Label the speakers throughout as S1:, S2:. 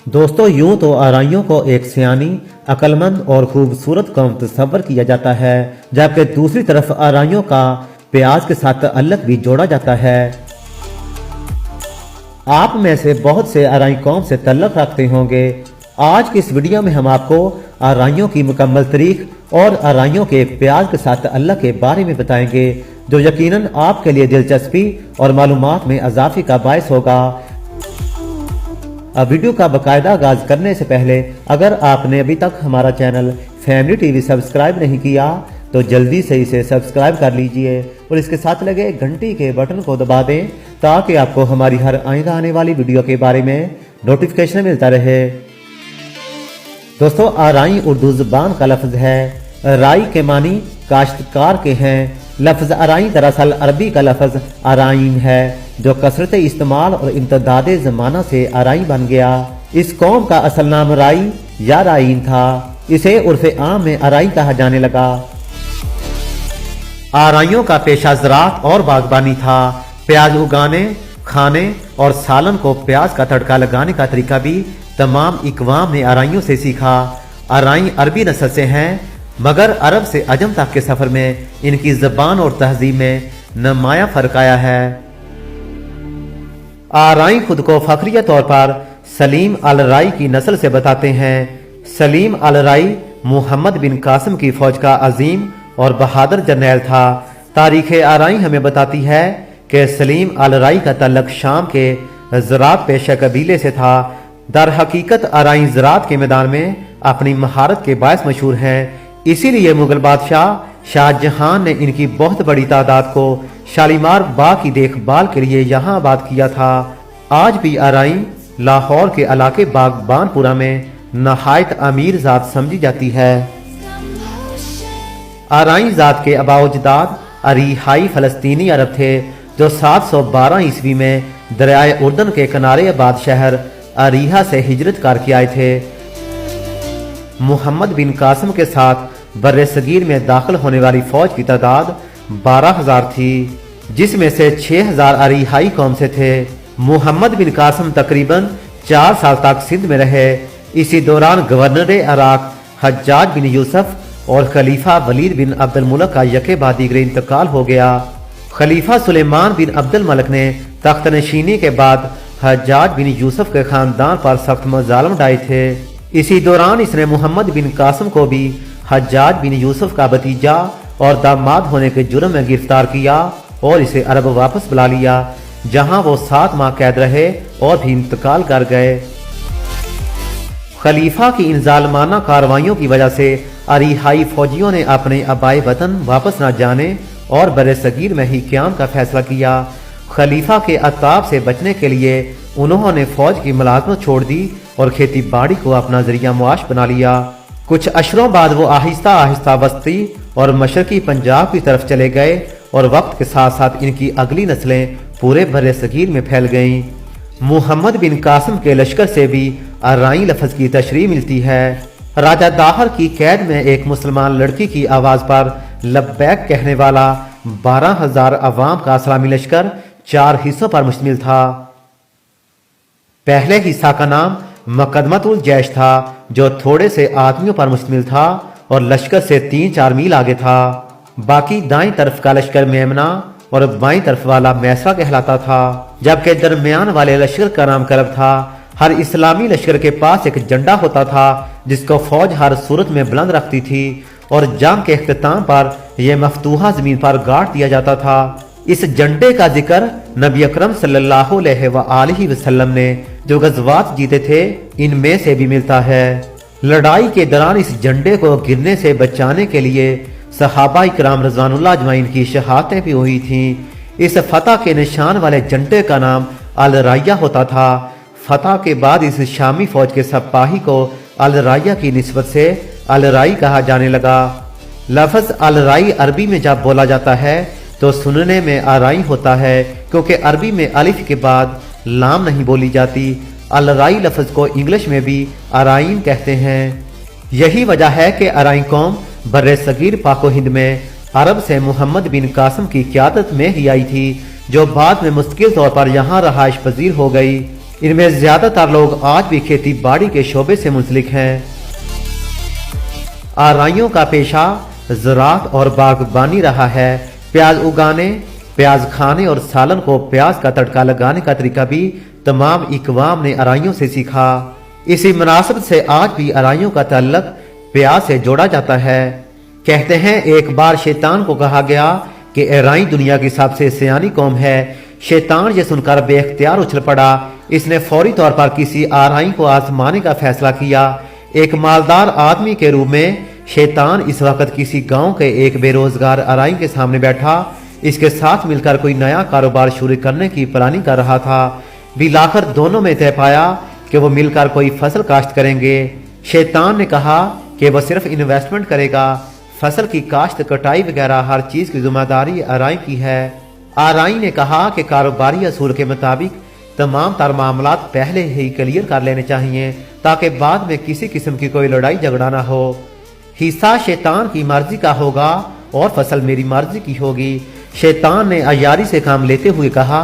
S1: दोस्तों यूं तो आराइयों को एक सियानी, अक्लमंद और खूबसूरत कौम तस्वर किया जाता है, जबकि दूसरी तरफ आराइयों का प्याज के साथ ताल्लुक भी जोड़ा जाता है। आप में से बहुत से आराई कौम से ताल्लुक रखते होंगे। आज की इस वीडियो में हम आपको आराइयों की मुकम्मल तारीख और आराइयों के प्याज के साथ ताल्लुक के बारे में बताएंगे, जो यकीनन आपके लिए दिलचस्पी और मालूमात में इजाफे का बायस होगा। अब वीडियो का बाकायदा आगाज करने से पहले अगर आपने अभी तक हमारा चैनल फैमिली टीवी सब्सक्राइब नहीं किया तो जल्दी से इसे सब्सक्राइब कर लीजिए और इसके साथ लगे घंटी के बटन को दबा दें ताकि आपको हमारी हर आइंदा आने वाली वीडियो के बारे में नोटिफिकेशन मिलता रहे। दोस्तों आराई उर्दू जुबान का लफ्ज है। राई के मानी काश्तकार के हैं। लफ्ज आराई दरअसल अरबी का लफ्ज आराइन है, जो कसरत इस्तेमाल और इम्तदाद ज़माना से आराई बन गया। इस कौम का असल नाम राई या राइन था। इसे उर्फ़ आम में आराई कहा जाने लगा। आराइयों का पेशा ज़राअत और बागबानी था। प्याज उगाने, खाने और सालन को प्याज का तड़का लगाने का तरीका भी तमाम इकवाम ने आराइयों से सीखा। आराई अरबी नस्ल से हैं, मगर अरब से अजम तक के सफर में इनकी ज़बान और तहजीब में नुमाया फर्क आया है। आराई खुद को फखरिया तौर पर सलीम अल राई की नस्ल से बताते हैं। सलीम अल राई मोहम्मद बिन कासिम की फौज का अजीम और बहादुर जर्नैल था। तारीख आराई हमें बताती है कि सलीम अल राई का तल्लुक शाम के ज़राअत पेशा कबीले से था। दर हकीकत आराई ज़राअत के मैदान में अपनी महारत के बायस मशहूर हैं। इसीलिए मुगल बादशाह शाहजहां ने इनकी बहुत बड़ी तादाद को शालीमार बाग की देखभाल के लिए यहाँ आबाद किया था। आज भी आराई लाहौर के इलाके बागबानपुरा में नहायत अमीर जात समझी जाती है। आराई जात के आबाओजदाद अरीहाई फलस्तीनी अरब थे, जो 712 ईस्वी में दरियाए उर्दन के किनारे आबाद शहर अरीहा से हिजरत करके आए थे। मोहम्मद बिन कासिम के साथ बर्रे सगीर में दाखिल होने वाली फौज की तादाद 12,000 थी, जिसमें से 6,000 अरीहाई कौम से थे। मोहम्मद बिन कासिम तकरीबन 4 साल तक सिंध में रहे। इसी दौरान गवर्नर इराक हज्जाज बिन यूसुफ और खलीफा वलीद बिन अब्दुल मुलक का यके बाद दीगरे इंतकाल हो गया। खलीफा सुलेमान बिन अब्दुल मलक ने तख्त नशीनी के बाद हज्जाज बिन यूसुफ के खानदान पर सख्त मजालम ढाए थे। इसी दौरान इसने मोहम्मद बिन कासिम को भी हज्जाज बिन यूसुफ का भतीजा और दामाद होने के जुर्म में गिरफ्तार किया और इसे अरब वापस बुला लिया, जहां वो 7 माह कैद रहे और भी इंतकाल कर गए। खलीफा की इन जालमाना कार्रवाइयों की वजह से अरीहाई फौजियों ने अपने आबाए वतन वापस न जाने और बरे सगीर में ही क़याम का फैसला किया। खलीफा के अताब से बचने के लिए उन्होंने फौज की मुलाजमत छोड़ दी और खेती बाड़ी को अपना जरिया मुआश बना लिया। कुछ अशरों बाद वो आहिस्ता आहिस्ता वस्ती और मशरकी पंजाब की तरफ चले गए और वक्त के साथ साथ इनकी अगली नस्लें पूरे बरे सगीर में फैल गईं। मोहम्मद बिन कासिम के लश्कर से भी आराई लफ्ज की तशरीह मिलती है। राजा दाहर की कैद में एक मुसलमान लड़की की आवाज पर लब्बैक कहने वाला 12,000 अवाम का इस्लामी लश्कर 4 हिस्सों पर मुश्तमिल था। पहले हिस्सा का नाम मुकदमतुल जैश था, जो थोड़े से आदमियों पर मुश्तमिल था और लश्कर से 3-4 मील आगे था। बाकी दाईं तरफ का लश्कर मेमना और बाईं तरफ वाला मैसरा कहलाता था, जबकि दरमियान वाले लश्कर का नाम करब था। हर इस्लामी लश्कर के पास एक झंडा होता था, जिसको फौज हर सूरत में बुलंद रखती थी और जंग के इख्तिताम पर यह मफतूहा जमीन पर गाड़ दिया जाता था। इस झंडे का जिक्र नबी अकरम सल्लल्लाहु अलैहि वसल्लम ने जो गज़वात जीते थे इनमें से भी मिलता है। लड़ाई के दौरान इस झंडे को गिरने से बचाने के लिए सहाबा इकराम रज़वानुल्लाह अजमईन की शहादतें भी हुई थीं। इस फतह के निशान वाले झंडे का नाम अल राया होता था। फतह के बाद इस शामी फौज के सिपाही को अल राया की निस्बत से अल राई कहा जाने लगा। लफ्ज़ अल राई अरबी में जब बोला जाता है तो सुनने में आराई होता है, क्योंकि अरबी में अलिफ के बाद लाम नहीं बोली जाती। अल राई लफ्ज को इंग्लिश में भी आराइन कहते हैं। यही वजह है कि आराई कौम बर्रे सगीर पाको हिंद में अरब से मोहम्मद बिन कासिम की क़यादत में ही आई थी, जो बाद में मुस्तकिल तौर पर यहाँ रहाइश पजीर हो गई। इनमें ज्यादातर लोग आज भी खेती बाड़ी के शोबे से मुंसलिक हैं। आराइयों का पेशा ज़राअत और बागबानी रहा है। प्याज उगाने, प्याज खाने और सालन को प्याज का तड़का लगाने का तरीका भी तमाम इकवाम ने आराइयों से सीखा। इसी मुनासबत से आज भी आराइयों का ताल्लुक प्याज से जोड़ा जाता है। कहते हैं एक बार शैतान को कहा गया कि आराई दुनिया की सबसे सियानी कौम है। शैतान ये सुनकर बेख्तियार उछल पड़ा। इसने फौरी तौर पर किसी आराई को आजमाने का फैसला किया। एक मालदार आदमी के रूप में शैतान इस वक्त किसी गांव के एक बेरोजगार आराई के सामने बैठा इसके साथ मिलकर कोई नया कारोबार शुरू करने की प्लानिंग कर रहा था। बिलाखिर दोनों में तय पाया कि वो मिलकर कोई फसल काश्त करेंगे। शैतान ने कहा कि वो सिर्फ इन्वेस्टमेंट करेगा, फसल की काश्त कटाई वगैरह हर चीज की जिम्मेदारी आराई की है। आराई ने कहा कि कारोबारी असूल के मुताबिक तमाम तर मामलात पहले ही क्लियर कर लेने चाहिए ताकि बाद में किसी किस्म की कोई लड़ाई झगड़ा ना हो। हिस्सा शैतान की मर्जी का होगा और फसल मेरी मर्जी की होगी। शैतान ने अयारी से काम लेते हुए कहा,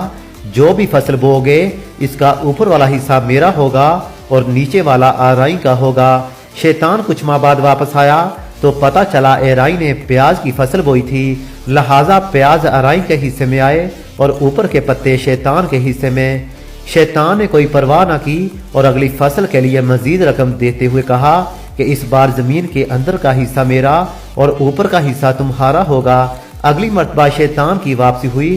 S1: जो भी फसल बोगे इसका ऊपर वाला हिस्सा मेरा होगा और नीचे वाला आराई का होगा। शैतान कुछ माह बाद वापस आया तो पता चला आराई ने प्याज की फसल बोई थी, लिहाजा प्याज आराई के हिस्से में आए और ऊपर के पत्ते शैतान के हिस्से में। शैतान ने कोई परवाह न की और अगली फसल के लिए मजीद रकम देते हुए कहा कि इस बार जमीन के अंदर का हिस्सा मेरा और ऊपर का हिस्सा तुम्हारा होगा। अगली मर्तबा शैतान की वापसी हुई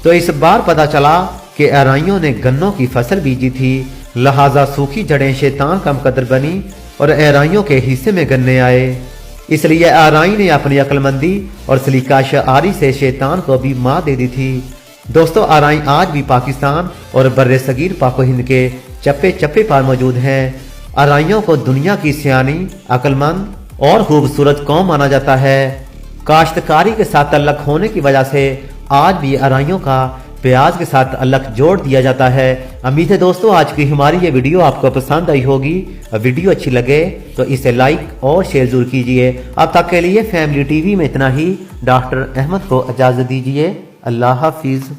S1: तो इस बार पता चला कि आराइयों ने गन्नों की फसल बीजी थी, लिहाजा सूखी जड़ें शैतान का मुकद्दर बनी और आराइयों के हिस्से में गन्ने आए। इसलिए आराई ने अपनी अक्लमंदी और सलीका शारी से शैतान को भी मात दे दी थी। दोस्तों, आराई आज भी पाकिस्तान और बर्रे सगीर पाको हिंद के चप्पे चप्पे पर मौजूद हैं। आराइयों को दुनिया की सियानी, अक्लमंद और खूबसूरत कौम माना जाता है। काश्तकारी के साथ तल्लक होने की वजह से आज भी आराइयों का प्याज के साथ अलग जोड़ दिया जाता है। उम्मीद है दोस्तों आज की हमारी ये वीडियो आपको पसंद आई होगी। वीडियो अच्छी लगे तो इसे लाइक और शेयर जरूर कीजिए। अब तक के लिए फैमिली टीवी में इतना ही। डॉक्टर अहमद को इजाजत दीजिए। अल्लाह हाफिज।